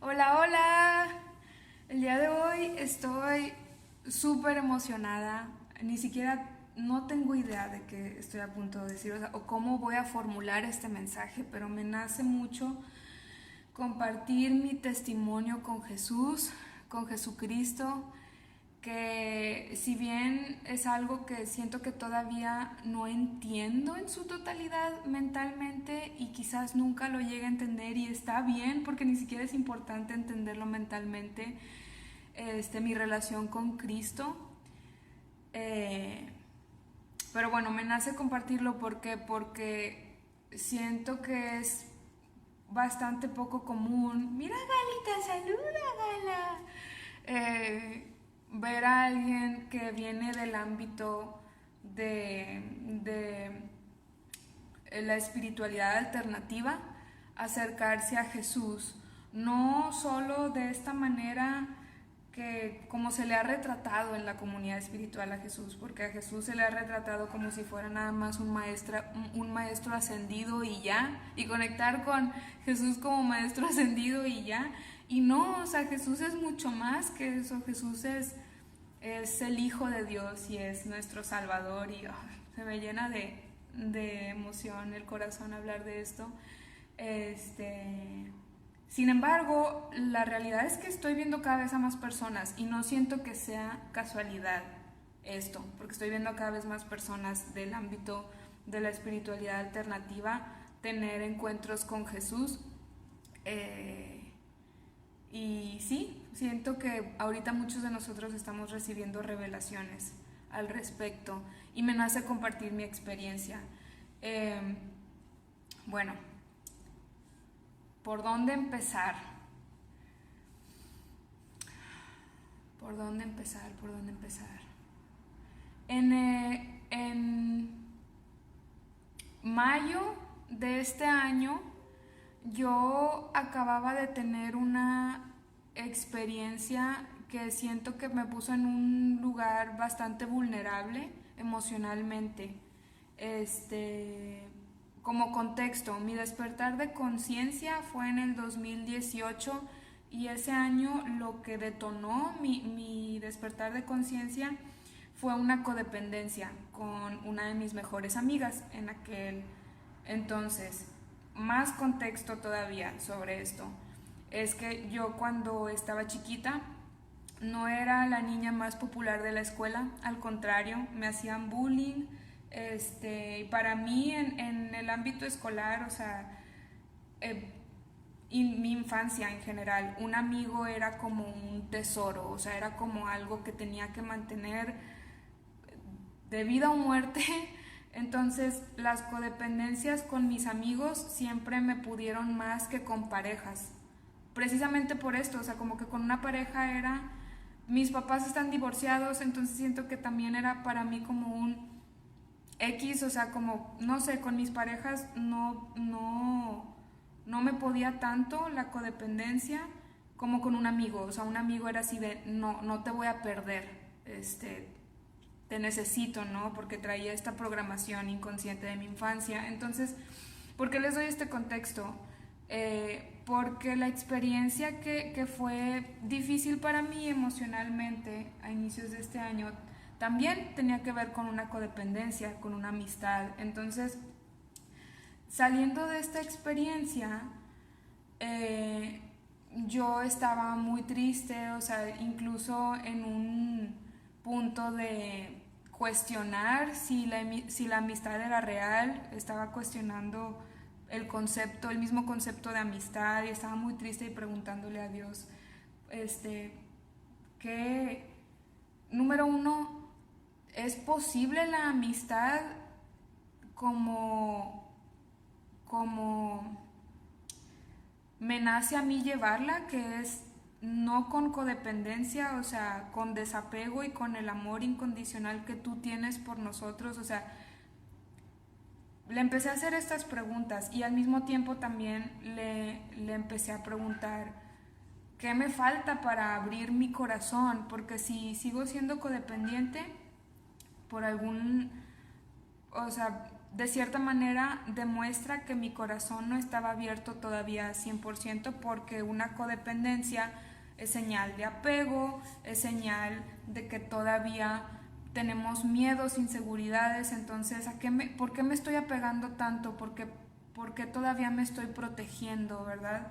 Hola, hola. El día de hoy estoy súper emocionada. Ni siquiera no tengo idea de qué estoy a punto de decir, o cómo voy a formular este mensaje, pero me nace mucho compartir mi testimonio con Jesús, con Jesucristo, que si bien es algo que siento que todavía no entiendo en su totalidad mentalmente y quizás nunca lo llegue a entender, y está bien porque ni siquiera es importante entenderlo mentalmente, mi relación con Cristo. Eh, pero bueno, me nace compartirlo porque siento que es bastante poco común. Mira, Galita, saluda, Gala. Ver a alguien que viene del ámbito de la espiritualidad alternativa acercarse a Jesús, no solo de esta manera que como se le ha retratado en la comunidad espiritual a Jesús, porque a Jesús se le ha retratado como si fuera nada más un maestro ascendido y ya, y conectar con Jesús como maestro ascendido y ya, y no, o sea, Jesús es mucho más que eso. Jesús es el Hijo de Dios y es nuestro Salvador, y se me llena de emoción el corazón hablar de esto. Sin embargo, la realidad es que estoy viendo cada vez a más personas y no siento que sea casualidad esto, porque estoy viendo a cada vez más personas del ámbito de la espiritualidad alternativa tener encuentros con Jesús. Y sí, siento que ahorita muchos de nosotros estamos recibiendo revelaciones al respecto y me nace compartir mi experiencia. Eh, bueno, ¿por dónde empezar? ¿Por dónde empezar? ¿Por dónde empezar? En mayo de este año yo acababa de tener una experiencia que siento que me puso en un lugar bastante vulnerable emocionalmente. Como contexto, mi despertar de conciencia fue en el 2018, y ese año lo que detonó mi despertar de conciencia fue una codependencia con una de mis mejores amigas en aquel entonces. Más contexto todavía sobre esto es que yo cuando estaba chiquita no era la niña más popular de la escuela, al contrario, me hacían bullying. Y para mí en el ámbito escolar, o sea, y mi infancia en general, un amigo era como un tesoro, o sea, era como algo que tenía que mantener de vida o muerte. Entonces las codependencias con mis amigos siempre me pudieron más que con parejas, precisamente por esto, o sea, como que con una pareja era, mis papás están divorciados, entonces siento que también era para mí como un X, o sea, como, no sé, con mis parejas no me podía tanto la codependencia como con un amigo. O sea, un amigo era así de, no te voy a perder, te necesito, ¿no? Porque traía esta programación inconsciente de mi infancia. Entonces, ¿por qué les doy este contexto? Porque la experiencia que fue difícil para mí emocionalmente a inicios de este año también tenía que ver con una codependencia, con una amistad. Entonces, saliendo de esta experiencia, yo estaba muy triste, o sea, incluso en un punto de cuestionar si la amistad era real. Estaba cuestionando el concepto, el mismo concepto de amistad, y estaba muy triste y preguntándole a Dios, que, número uno, ¿es posible la amistad como me nace a mí llevarla, que es no con codependencia, o sea, con desapego y con el amor incondicional que tú tienes por nosotros? O sea, le empecé a hacer estas preguntas y al mismo tiempo también le empecé a preguntar qué me falta para abrir mi corazón, porque si sigo siendo codependiente por algún, o sea, de cierta manera demuestra que mi corazón no estaba abierto todavía 100% porque una codependencia es señal de apego, es señal de que todavía tenemos miedos, inseguridades. Entonces, ¿por qué me estoy apegando tanto? ¿Por qué todavía me estoy protegiendo, verdad?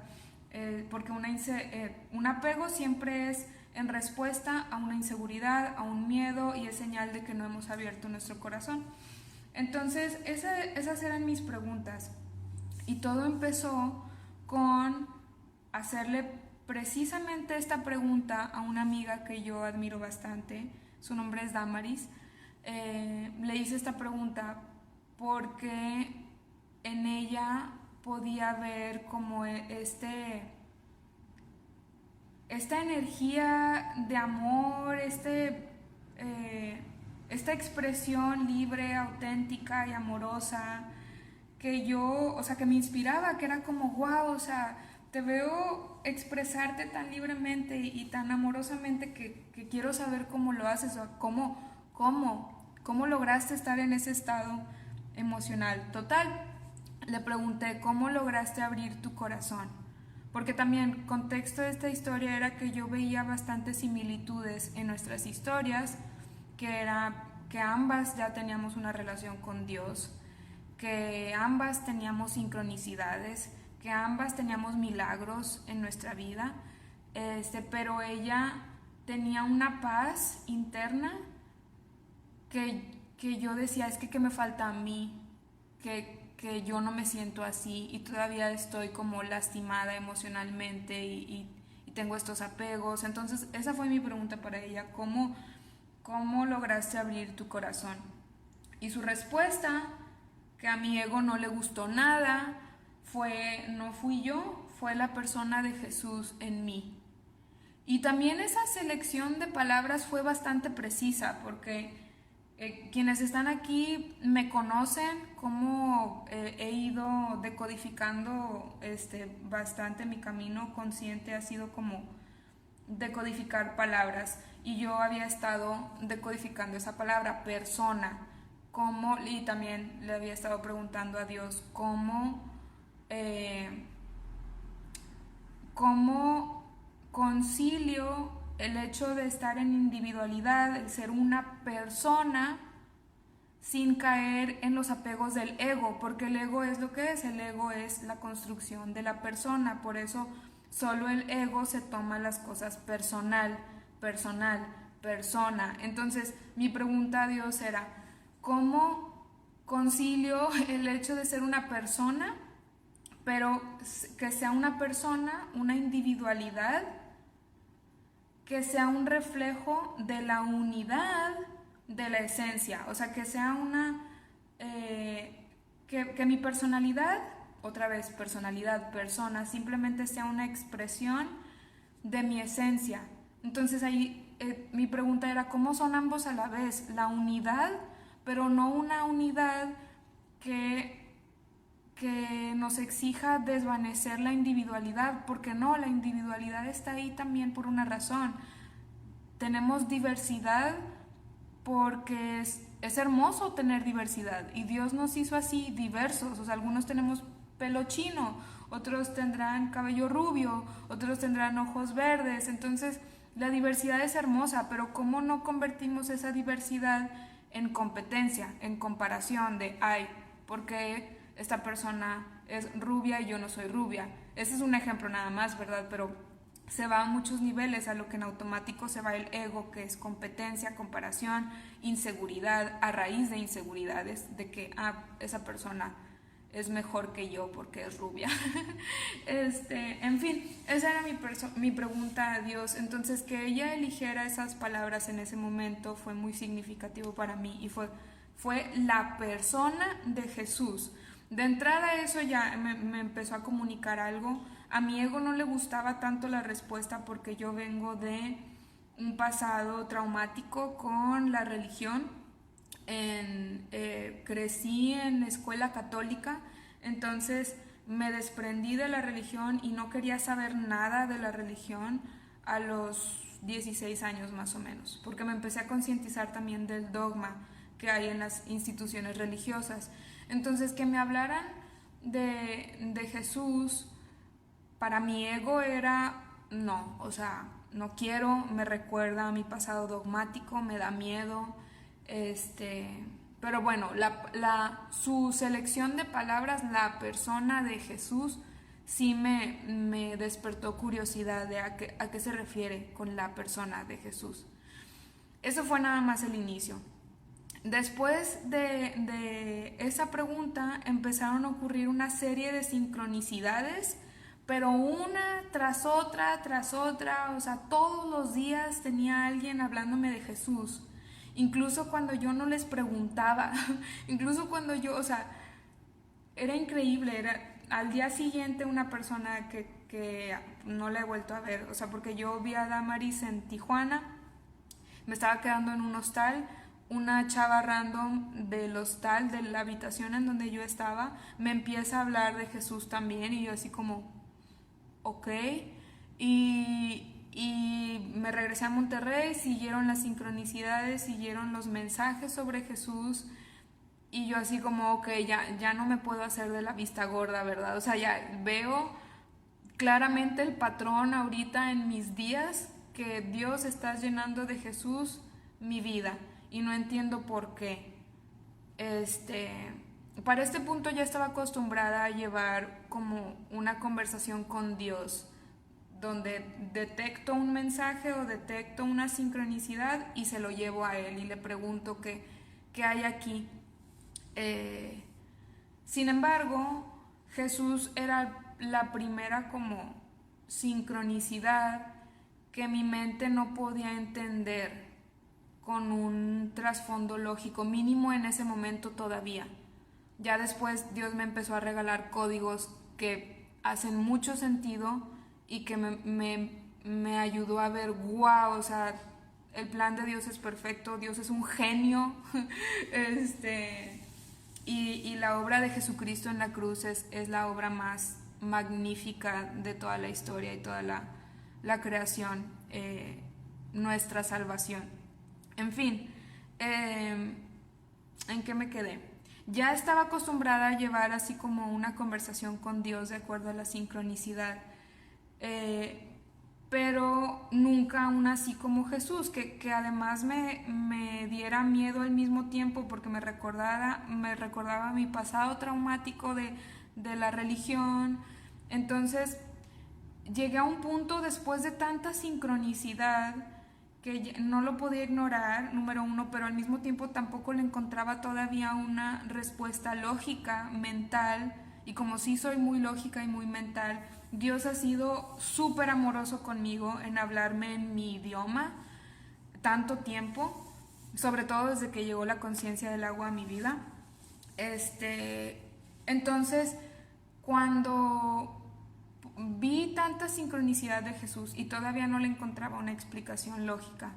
Porque un apego siempre es en respuesta a una inseguridad, a un miedo, y es señal de que no hemos abierto nuestro corazón. Entonces, esas eran mis preguntas. Y todo empezó con hacerle precisamente esta pregunta a una amiga que yo admiro bastante. Su nombre es Damaris. Le hice esta pregunta porque en ella podía ver como esta energía de amor, esta expresión libre, auténtica y amorosa que me inspiraba, que era como, wow, o sea, te veo expresarte tan libremente y tan amorosamente que quiero saber cómo lo haces, o sea, cómo lograste estar en ese estado emocional. Total, le pregunté, ¿cómo lograste abrir tu corazón? Porque también contexto de esta historia era que yo veía bastantes similitudes en nuestras historias, que era que ambas ya teníamos una relación con Dios, que ambas teníamos sincronicidades, que ambas teníamos milagros en nuestra vida, pero ella tenía una paz interna que yo decía, es que me falta a mí, que yo no me siento así y todavía estoy como lastimada emocionalmente y tengo estos apegos. Entonces esa fue mi pregunta para ella, ¿cómo lograste abrir tu corazón? Y su respuesta, que a mi ego no le gustó nada, no fui yo, fue la persona de Jesús en mí. Y también esa selección de palabras fue bastante precisa, porque quienes están aquí me conocen, cómo he ido decodificando bastante mi camino consciente, ha sido como decodificar palabras, y yo había estado decodificando esa palabra, persona, y también le había estado preguntando a Dios cómo concilio el hecho de estar en individualidad, el ser una persona, sin caer en los apegos del ego, porque el ego es lo que es, el ego es la construcción de la persona, por eso solo el ego se toma las cosas persona. Entonces mi pregunta a Dios era, ¿cómo concilio el hecho de ser una persona, pero que sea una persona, una individualidad, que sea un reflejo de la unidad de la esencia? O sea, que sea que mi personalidad, otra vez personalidad, persona, simplemente sea una expresión de mi esencia. Entonces ahí mi pregunta era, ¿cómo son ambos a la vez? La unidad, pero no una unidad que nos exija desvanecer la individualidad, porque no, la individualidad está ahí también por una razón. Tenemos diversidad porque es hermoso tener diversidad, y Dios nos hizo así, diversos. O sea, algunos tenemos pelo chino, otros tendrán cabello rubio, otros tendrán ojos verdes. Entonces la diversidad es hermosa, pero ¿cómo no convertimos esa diversidad en competencia, en comparación de, ay, porque esta persona es rubia y yo no soy rubia? Ese es un ejemplo nada más, ¿verdad? Pero se va a muchos niveles, a lo que en automático se va el ego, que es competencia, comparación, inseguridad, a raíz de inseguridades, de que esa persona es mejor que yo porque es rubia. En fin, esa era mi pregunta a Dios. Entonces, que ella eligiera esas palabras en ese momento fue muy significativo para mí, y fue la persona de Jesús. De entrada eso ya me empezó a comunicar algo. A mi ego no le gustaba tanto la respuesta porque yo vengo de un pasado traumático con la religión. Crecí en escuela católica, entonces me desprendí de la religión y no quería saber nada de la religión a los 16 años más o menos, porque me empecé a concientizar también del dogma que hay en las instituciones religiosas. Entonces, que me hablaran de Jesús, para mi ego era, no, o sea, no quiero, me recuerda a mi pasado dogmático, me da miedo, pero bueno, su selección de palabras, la persona de Jesús, sí me despertó curiosidad de a qué se refiere con la persona de Jesús. Eso fue nada más el inicio. Después de esa pregunta empezaron a ocurrir una serie de sincronicidades, pero una tras otra, o sea, todos los días tenía alguien hablándome de Jesús. Incluso cuando yo no les preguntaba, incluso cuando yo, o sea, era increíble, al día siguiente una persona que no la he vuelto a ver, o sea, porque yo vi a Damaris en Tijuana, me estaba quedando en un hostal, una chava random del hostal, de la habitación en donde yo estaba, me empieza a hablar de Jesús también y yo así como, ok, y me regresé a Monterrey, siguieron las sincronicidades, siguieron los mensajes sobre Jesús y yo así como, ok, ya no me puedo hacer de la vista gorda, ¿verdad? O sea, ya veo claramente el patrón ahorita en mis días que Dios está llenando de Jesús mi vida y no entiendo por qué. Para este punto ya estaba acostumbrada a llevar como una conversación con Dios, donde detecto un mensaje o detecto una sincronicidad y se lo llevo a Él y le pregunto qué hay aquí. Sin embargo, Jesús era la primera como sincronicidad que mi mente no podía entender con un trasfondo lógico, mínimo en ese momento todavía. Ya después Dios me empezó a regalar códigos que hacen mucho sentido y que me ayudó a ver, wow, o sea, el plan de Dios es perfecto, Dios es un genio, y la obra de Jesucristo en la cruz es la obra más magnífica de toda la historia y toda la creación, nuestra salvación. En fin, ¿en qué me quedé? Ya estaba acostumbrada a llevar así como una conversación con Dios de acuerdo a la sincronicidad, pero nunca una así como Jesús, que además me diera miedo al mismo tiempo porque me recordaba mi pasado traumático de la religión. Entonces llegué a un punto después de tanta sincronicidad que no lo podía ignorar, número uno, pero al mismo tiempo tampoco le encontraba todavía una respuesta lógica, mental, y como sí soy muy lógica y muy mental, Dios ha sido súper amoroso conmigo en hablarme en mi idioma tanto tiempo, sobre todo desde que llegó la conciencia del agua a mi vida. Entonces, cuando vi tanta sincronicidad de Jesús y todavía no le encontraba una explicación lógica,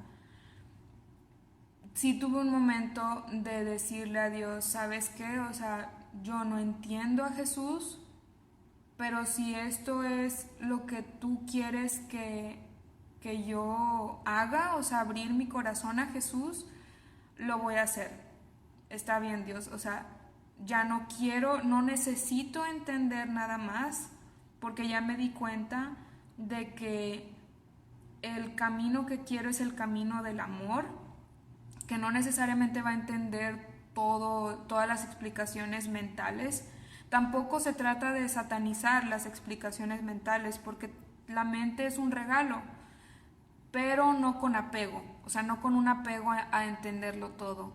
sí tuve un momento de decirle a Dios, ¿sabes qué? O sea, yo no entiendo a Jesús, pero si esto es lo que tú quieres que yo haga, o sea, abrir mi corazón a Jesús, lo voy a hacer. Está bien, Dios, o sea, ya no quiero, no necesito entender nada más, porque ya me di cuenta de que el camino que quiero es el camino del amor, que no necesariamente va a entender todas las explicaciones mentales. Tampoco se trata de satanizar las explicaciones mentales, porque la mente es un regalo, pero no con apego, o sea, no con un apego a entenderlo todo.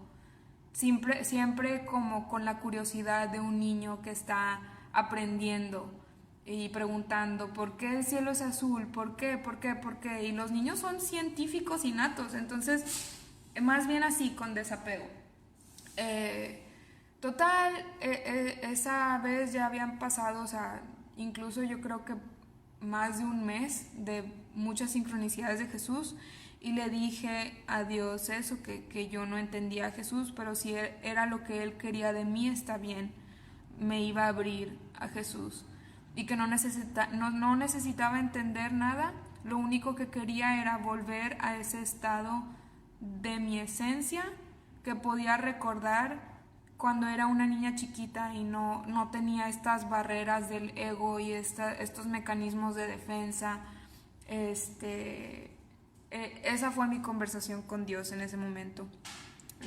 Siempre como con la curiosidad de un niño que está aprendiendo y preguntando ¿por qué el cielo es azul? ¿Por qué? ¿Por qué? ¿Por qué? Y los niños son científicos innatos, entonces más bien así, con desapego. Total, esa vez ya habían pasado, o sea, incluso yo creo que más de un mes de muchas sincronicidades de Jesús, y le dije a Dios eso, que yo no entendía a Jesús, pero si era lo que Él quería de mí, está bien, me iba a abrir a Jesús, y que no necesitaba entender nada, lo único que quería era volver a ese estado de mi esencia, que podía recordar cuando era una niña chiquita y no tenía estas barreras del ego y estos mecanismos de defensa. Esa fue mi conversación con Dios en ese momento.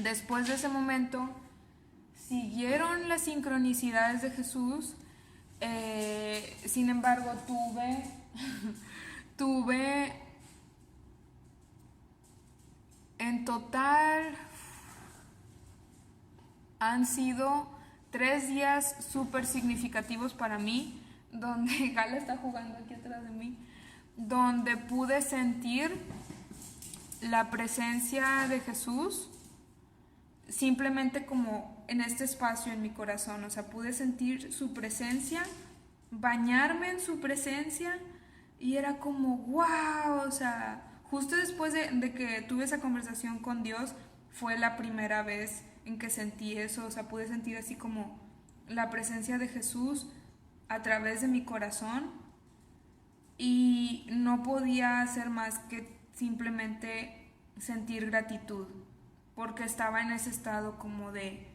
Después de ese momento siguieron las sincronicidades de Jesús. Sin embargo, tuve en total, han sido 3 días súper significativos para mí, donde Gala está jugando aquí atrás de mí, donde pude sentir la presencia de Jesús simplemente como en este espacio en mi corazón. O sea, pude sentir su presencia, bañarme en su presencia, y era como wow. O sea, justo después de que tuve esa conversación con Dios, fue la primera vez en que sentí eso. O sea, pude sentir así como la presencia de Jesús a través de mi corazón, y no podía hacer más que simplemente sentir gratitud, porque estaba en ese estado como de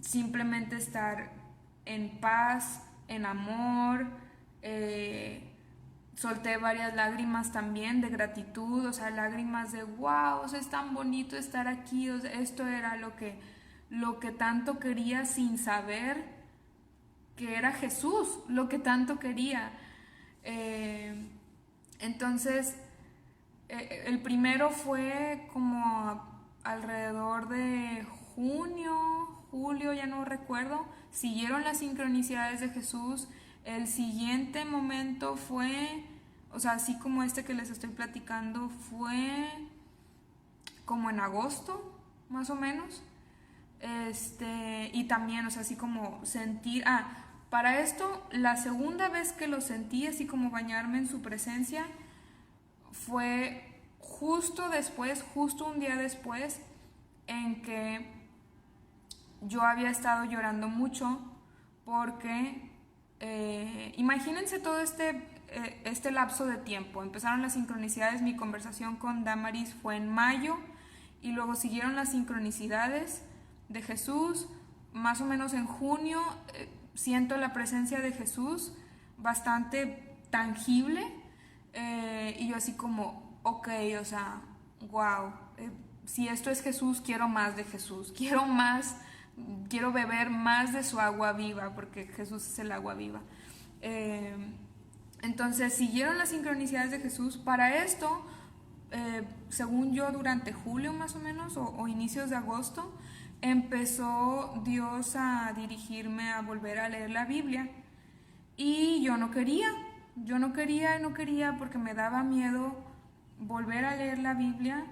simplemente estar en paz, en amor. Solté varias lágrimas también de gratitud, o sea, lágrimas de wow, o sea, es tan bonito estar aquí. O sea, esto era lo que tanto quería, sin saber que era Jesús lo que tanto quería. Entonces, el primero fue como alrededor de junio, julio, ya no recuerdo. Siguieron las sincronicidades de Jesús. El siguiente momento fue, o sea, así como este que les estoy platicando, fue como en agosto, más o menos. Y también, o sea, así como sentir, para esto, la segunda vez que lo sentí, así como bañarme en su presencia, fue justo después, justo un día después, en que yo había estado llorando mucho porque imagínense todo este lapso de tiempo. Empezaron las sincronicidades, mi conversación con Damaris fue en mayo, y luego siguieron las sincronicidades de Jesús. Más o menos en junio siento la presencia de Jesús bastante tangible, y yo así como, ok, o sea, wow, si esto es Jesús, quiero más de Jesús, quiero beber más de su agua viva, porque Jesús es el agua viva. Entonces siguieron las sincronicidades de Jesús. Para esto, según yo, durante julio más o menos, o inicios de agosto, empezó Dios a dirigirme a volver a leer la Biblia, y yo no quería porque me daba miedo volver a leer la Biblia,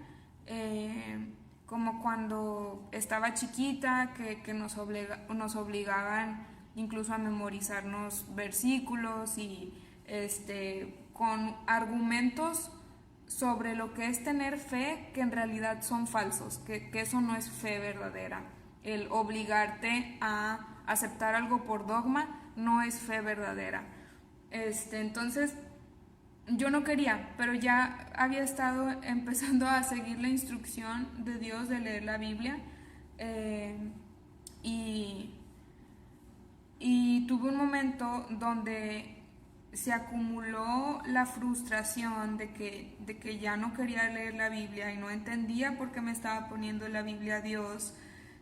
como cuando estaba chiquita, que nos obligaban incluso a memorizarnos versículos, y con argumentos sobre lo que es tener fe, que en realidad son falsos, que eso no es fe verdadera. El obligarte a aceptar algo por dogma no es fe verdadera. Entonces yo no quería, pero ya había estado empezando a seguir la instrucción de Dios de leer la Biblia, y tuve un momento donde se acumuló la frustración de que ya no quería leer la Biblia, y no entendía por qué me estaba poniendo la Biblia a Dios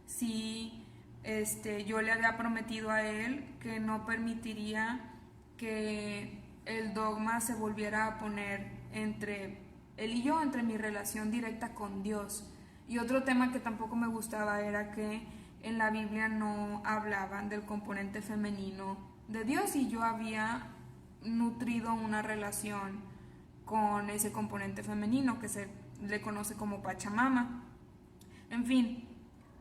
si yo le había prometido a Él que no permitiría que el dogma se volviera a poner entre Él y yo, entre mi relación directa con Dios. Y otro tema que tampoco me gustaba era que en la Biblia no hablaban del componente femenino de Dios, y yo había nutrido una relación con ese componente femenino que se le conoce como Pachamama. En fin,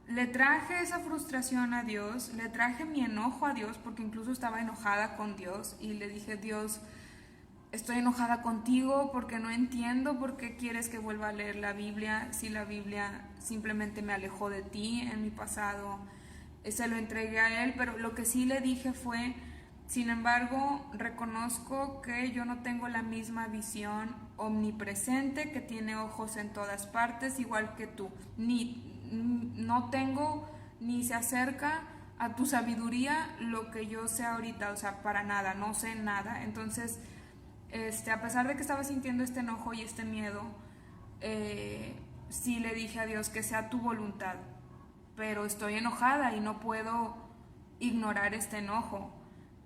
le traje esa frustración a Dios, le traje mi enojo a Dios, porque incluso estaba enojada con Dios, y le dije: Dios, estoy enojada contigo porque no entiendo por qué quieres que vuelva a leer la Biblia, si la Biblia simplemente me alejó de ti en mi pasado. Se lo entregué a Él, pero lo que sí le dije fue: sin embargo, reconozco que yo no tengo la misma visión omnipresente, que tiene ojos en todas partes, igual que tú. No tengo ni se acerca a tu sabiduría lo que yo sé ahorita, o sea, para nada, no sé nada. Entonces, a pesar de que estaba sintiendo este enojo y este miedo, sí le dije a Dios que sea tu voluntad, pero estoy enojada y no puedo ignorar este enojo,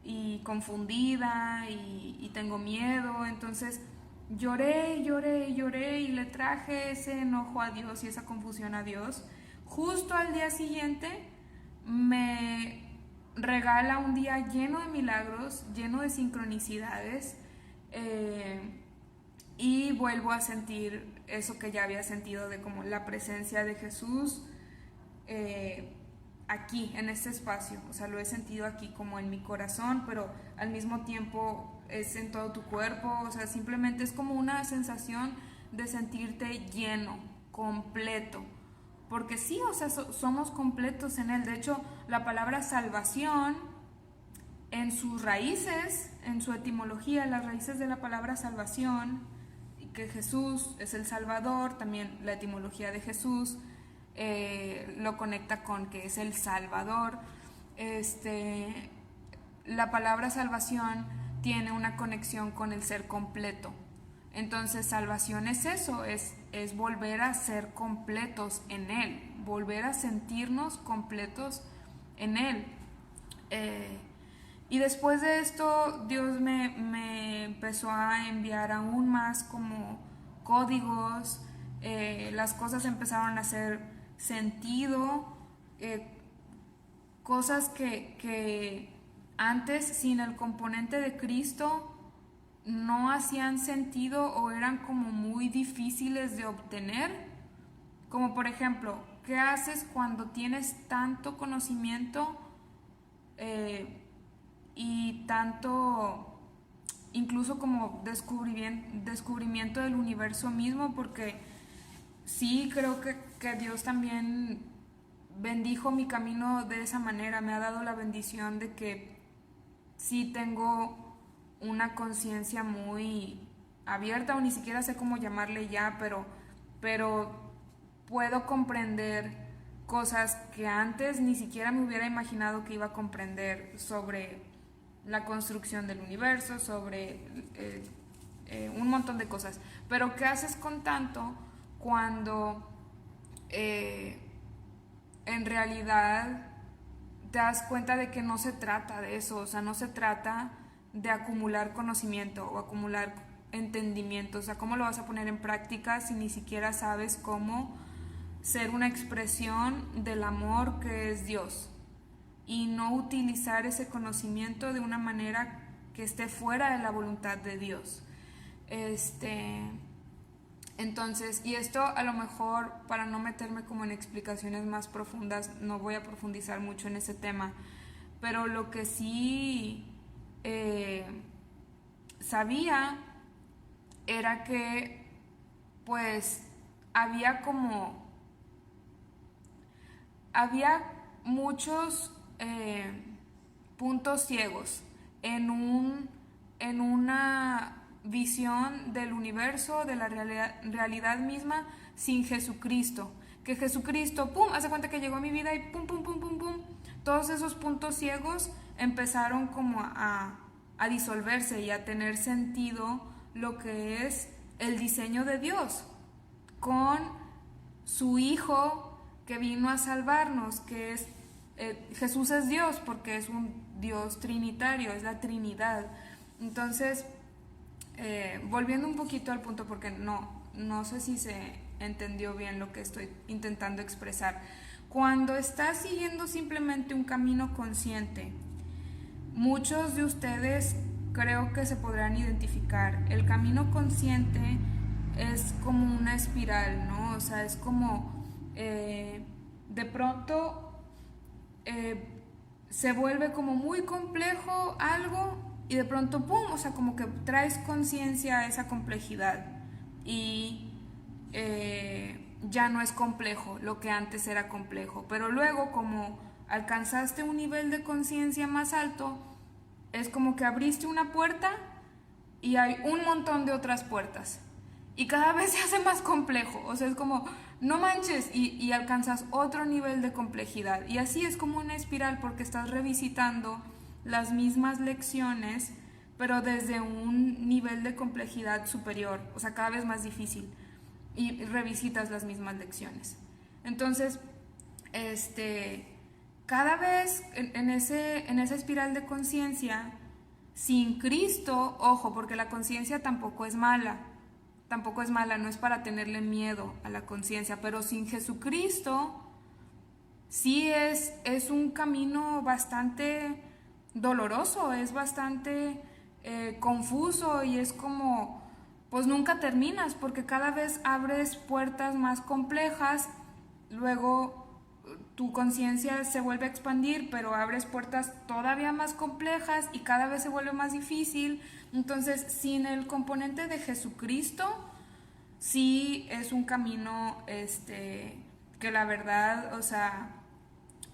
y confundida y tengo miedo. Entonces lloré, lloré, lloré y le traje ese enojo a Dios y esa confusión a Dios. Justo al día siguiente me regala un día lleno de milagros, lleno de sincronicidades, y vuelvo a sentir eso que ya había sentido, de como la presencia de Jesús aquí, en este espacio. O sea, lo he sentido aquí como en mi corazón, pero al mismo tiempo es en todo tu cuerpo. O sea, simplemente es como una sensación de sentirte lleno, completo. Porque sí, o sea, somos completos en Él. De hecho, la palabra salvación, en sus raíces, en su etimología, las raíces de la palabra salvación, que Jesús es el Salvador, también la etimología de Jesús lo conecta con que es el Salvador. La palabra salvación tiene una conexión con el ser completo. Entonces, salvación es eso, es volver a ser completos en Él, volver a sentirnos completos en Él. Y después de esto, Dios me empezó a enviar aún más como códigos, las cosas empezaron a hacer sentido, cosas que antes, sin el componente de Cristo, no hacían sentido o eran como muy difíciles de obtener. Como por ejemplo, ¿qué haces cuando tienes tanto conocimiento y tanto, incluso como descubrimiento del universo mismo? Porque sí, creo que Dios también bendijo mi camino de esa manera, me ha dado la bendición de que sí tengo una conciencia muy abierta, o ni siquiera sé cómo llamarle ya, pero puedo comprender cosas que antes ni siquiera me hubiera imaginado que iba a comprender, sobre la construcción del universo, sobre un montón de cosas. Pero ¿qué haces con tanto cuando en realidad te das cuenta de que no se trata de eso? O sea, no se trata de acumular conocimiento o acumular entendimiento. O sea, ¿cómo lo vas a poner en práctica si ni siquiera sabes cómo ser una expresión del amor que es Dios? Y no utilizar ese conocimiento de una manera que esté fuera de la voluntad de Dios. Entonces, y esto a lo mejor, para no meterme como en explicaciones más profundas, no voy a profundizar mucho en ese tema, pero lo que sí sabía era que pues había muchos puntos ciegos en una visión del universo, de la realidad misma, sin Jesucristo. Que Jesucristo, pum, hace cuenta que llegó a mi vida y pum, pum, pum, pum, pum, todos esos puntos ciegos empezaron como a disolverse y a tener sentido lo que es el diseño de Dios con su Hijo que vino a salvarnos, que es Jesús es Dios, porque es un Dios trinitario, es la Trinidad. Entonces, volviendo un poquito al punto, porque no sé si se entendió bien lo que estoy intentando expresar. Cuando estás siguiendo simplemente un camino consciente, muchos de ustedes creo que se podrán identificar. El camino consciente es como una espiral, ¿no? O sea, es como de pronto se vuelve como muy complejo algo y de pronto ¡pum! O sea, como que traes conciencia a esa complejidad y ya no es complejo lo que antes era complejo, pero luego como alcanzaste un nivel de conciencia más alto, es como que abriste una puerta y hay un montón de otras puertas y cada vez se hace más complejo. O sea, es como no manches, y alcanzas otro nivel de complejidad. Y así es como una espiral porque estás revisitando las mismas lecciones, pero desde un nivel de complejidad superior, o sea, cada vez más difícil, y revisitas las mismas lecciones. Entonces, cada vez en esa espiral de conciencia, sin Cristo, ojo, porque la conciencia tampoco es mala, no es para tenerle miedo a la conciencia, pero sin Jesucristo sí es un camino bastante doloroso, es bastante confuso y es como, pues nunca terminas porque cada vez abres puertas más complejas, luego tu conciencia se vuelve a expandir, pero abres puertas todavía más complejas y cada vez se vuelve más difícil. Entonces, sin el componente de Jesucristo, sí es un camino que la verdad, o sea,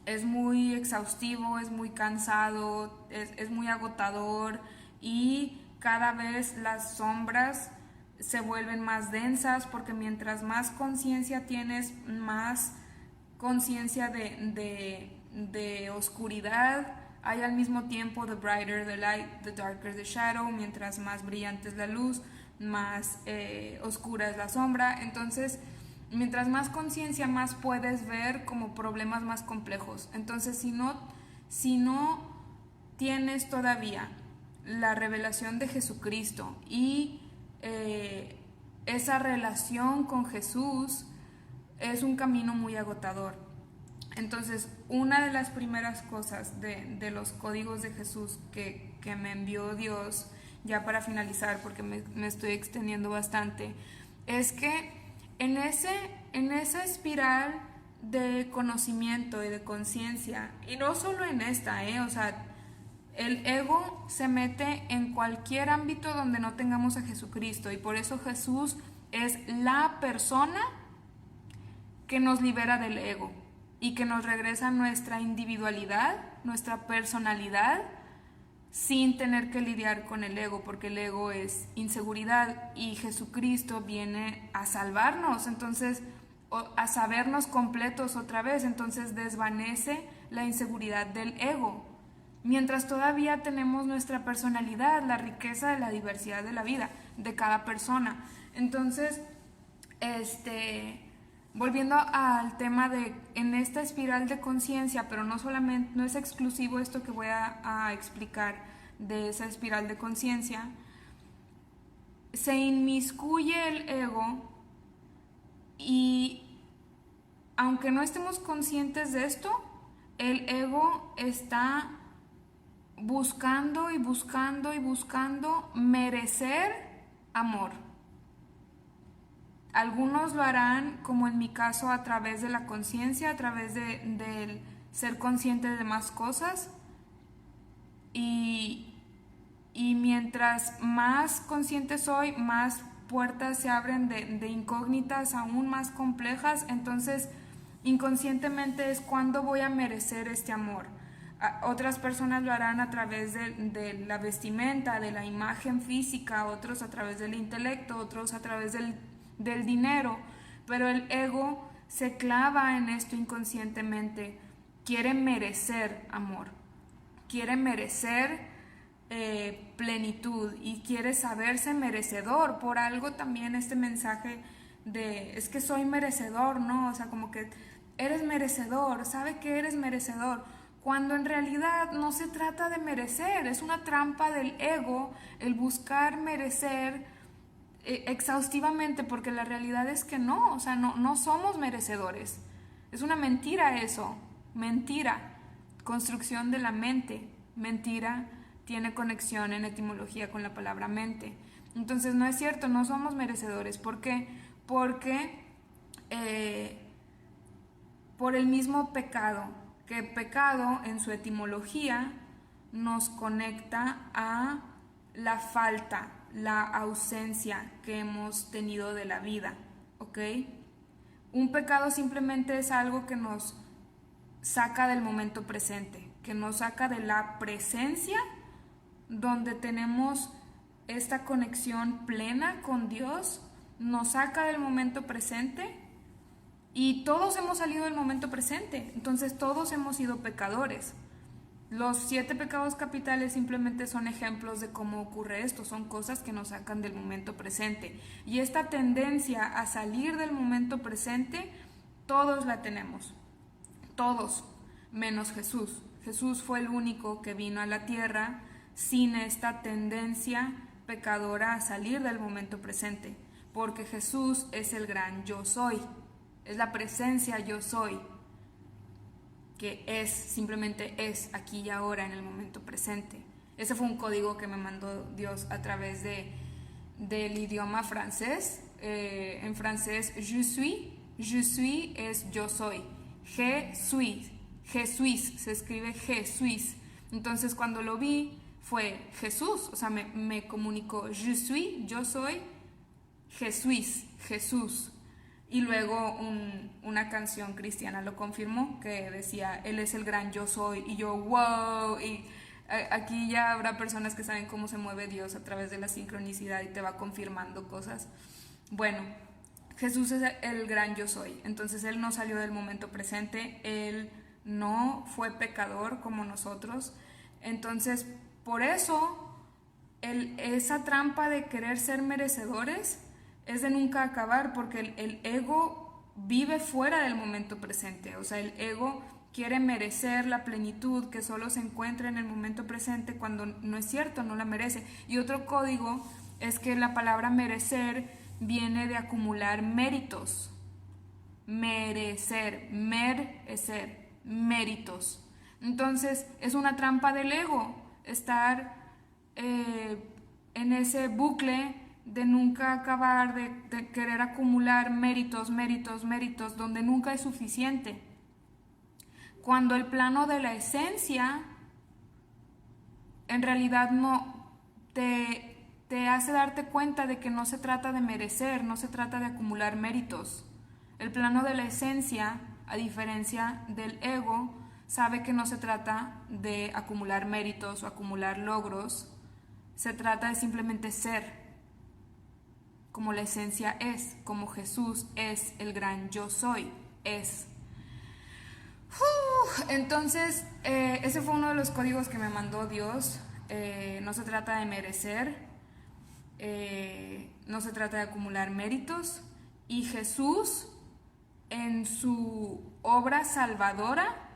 es muy exhaustivo, es muy cansado, es muy agotador y cada vez las sombras se vuelven más densas porque mientras más conciencia tienes, más conciencia de oscuridad hay al mismo tiempo. The brighter the light, the darker the shadow. Mientras más brillante es la luz, más oscura es la sombra. Entonces, mientras más conciencia, más puedes ver como problemas más complejos. Entonces, si no tienes todavía la revelación de Jesucristo y esa relación con Jesús, es un camino muy agotador. Entonces, una de las primeras cosas de los códigos de Jesús que me envió Dios, ya para finalizar, porque me estoy extendiendo bastante, es que en esa espiral de conocimiento y de conciencia, y no solo en esta, o sea, el ego se mete en cualquier ámbito donde no tengamos a Jesucristo, y por eso Jesús es la persona que nos libera del ego y que nos regresa nuestra individualidad, nuestra personalidad, sin tener que lidiar con el ego, porque el ego es inseguridad y Jesucristo viene a salvarnos, entonces a sabernos completos otra vez, entonces desvanece la inseguridad del ego, mientras todavía tenemos nuestra personalidad, la riqueza de la diversidad de la vida, de cada persona. Entonces, volviendo al tema de en esta espiral de conciencia, pero no solamente, no es exclusivo esto que voy a explicar de esa espiral de conciencia, se inmiscuye el ego y aunque no estemos conscientes de esto, el ego está buscando y buscando y buscando merecer amor. Algunos lo harán, como en mi caso, a través de la conciencia, a través del ser consciente de más cosas. Y mientras más consciente soy, más puertas se abren de incógnitas aún más complejas. Entonces, inconscientemente es cuando voy a merecer este amor. Otras personas lo harán a través de la vestimenta, de la imagen física, otros a través del intelecto, otros a través del dinero, pero el ego se clava en esto inconscientemente. Quiere merecer amor, quiere merecer plenitud y quiere saberse merecedor. Por algo también este mensaje de es que soy merecedor, ¿no? O sea, como que eres merecedor, sabe que eres merecedor, cuando en realidad no se trata de merecer, es una trampa del ego el buscar merecer exhaustivamente, porque la realidad es que no, o sea, no somos merecedores. Es una mentira eso, mentira, construcción de la mente, mentira, tiene conexión en etimología con la palabra mente. Entonces no es cierto, no somos merecedores. ¿Por qué? Porque por el mismo pecado, que pecado en su etimología nos conecta a la falta, la ausencia que hemos tenido de la vida, ¿ok? Un pecado simplemente es algo que nos saca del momento presente, que nos saca de la presencia donde tenemos esta conexión plena con Dios, nos saca del momento presente Y todos hemos salido del momento presente, entonces todos hemos sido pecadores. Los 7 pecados capitales simplemente son ejemplos de cómo ocurre esto, son cosas que nos sacan del momento presente. Y esta tendencia a salir del momento presente, todos la tenemos, todos, menos Jesús. Jesús fue el único que vino a la tierra sin esta tendencia pecadora a salir del momento presente, porque Jesús es el gran yo soy, es la presencia yo soy, que es, simplemente es aquí y ahora en el momento presente. Ese fue un código que me mandó Dios a través del idioma francés. En francés, je suis es yo soy. Je suis, se escribe je suis. Entonces cuando lo vi fue Jesús, o sea, me comunicó je suis, yo soy, je suis, Jesús. Y luego una canción cristiana lo confirmó, que decía, Él es el gran yo soy, y yo, wow, y aquí ya habrá personas que saben cómo se mueve Dios a través de la sincronicidad y te va confirmando cosas. Bueno, Jesús es el gran yo soy, entonces Él no salió del momento presente, Él no fue pecador como nosotros, entonces por eso esa trampa de querer ser merecedores es de nunca acabar, porque el ego vive fuera del momento presente, o sea, el ego quiere merecer la plenitud que solo se encuentra en el momento presente cuando no es cierto, no la merece. Y otro código es que la palabra merecer viene de acumular méritos, merecer, méritos. Entonces es una trampa del ego estar en ese bucle de nunca acabar, de querer acumular méritos, donde nunca es suficiente. Cuando el plano de la esencia en realidad no te hace darte cuenta de que no se trata de merecer, no se trata de acumular méritos. El plano de la esencia, a diferencia del ego, sabe que no se trata de acumular méritos o acumular logros, se trata de simplemente ser, como la esencia es, como Jesús es el gran yo soy, es. Entonces, ese fue uno de los códigos que me mandó Dios. No se trata de merecer, no se trata de acumular méritos, y Jesús, en su obra salvadora,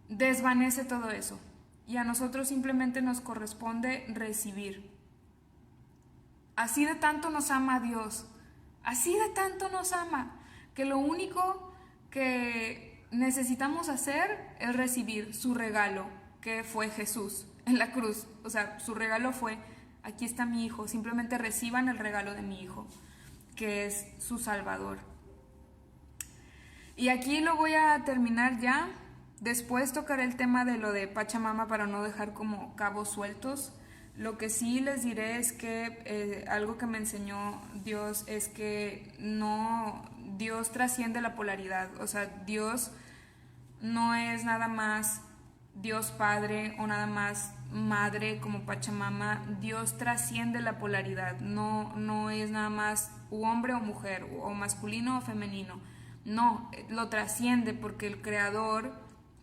desvanece todo eso, y a nosotros simplemente nos corresponde recibir. Así de tanto nos ama Dios, así de tanto nos ama, que lo único que necesitamos hacer es recibir su regalo, que fue Jesús en la cruz. O sea, su regalo fue, aquí está mi hijo, simplemente reciban el regalo de mi hijo, que es su Salvador. Y aquí lo voy a terminar ya. Después tocaré el tema de lo de Pachamama para no dejar como cabos sueltos. Lo que sí les diré es que algo que me enseñó Dios es que Dios trasciende la polaridad. O sea, Dios no es nada más Dios Padre o nada más Madre como Pachamama. Dios trasciende la polaridad. No es nada más hombre o mujer, o masculino o femenino. No, lo trasciende porque el Creador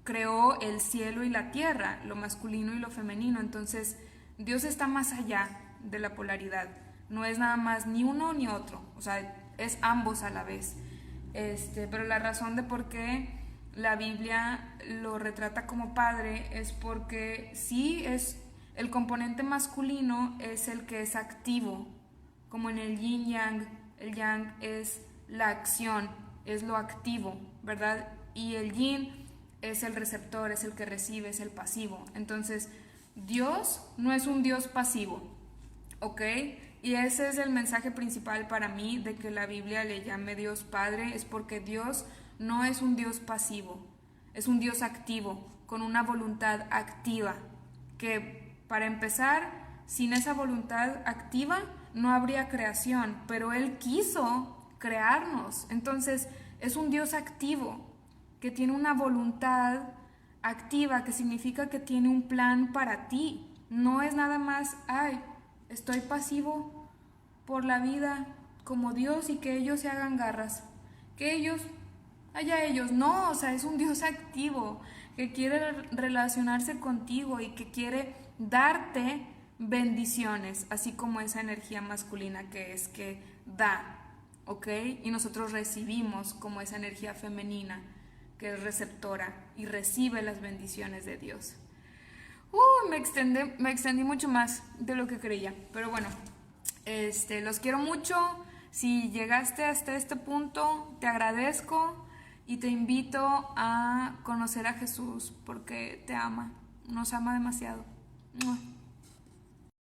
creó el cielo y la tierra, lo masculino y lo femenino. Entonces, Dios está más allá de la polaridad, no es nada más ni uno ni otro, o sea, es ambos a la vez. Pero la razón de por qué la Biblia lo retrata como padre es porque sí es el componente masculino, es el que es activo, como en el yin yang. El yang es la acción, es lo activo, ¿verdad? Y el yin es el receptor, es el que recibe, es el pasivo. Entonces, Dios no es un Dios pasivo, ¿ok? Y ese es el mensaje principal para mí de que la Biblia le llame Dios Padre, es porque Dios no es un Dios pasivo, es un Dios activo, con una voluntad activa, que para empezar, sin esa voluntad activa no habría creación, pero Él quiso crearnos. Entonces es un Dios activo, que tiene una voluntad activa, que significa que tiene un plan para ti. No es nada más, ay, estoy pasivo por la vida como Dios y que ellos se hagan garras, que ellos allá ellos. No, o sea, es un Dios activo que quiere relacionarse contigo y que quiere darte bendiciones, así como esa energía masculina que es que da, ¿ok? Y nosotros recibimos como esa energía femenina que es receptora y recibe las bendiciones de Dios. Me extendí mucho más de lo que creía, pero bueno, los quiero mucho. Si llegaste hasta este punto, te agradezco y te invito a conocer a Jesús porque te ama, nos ama demasiado.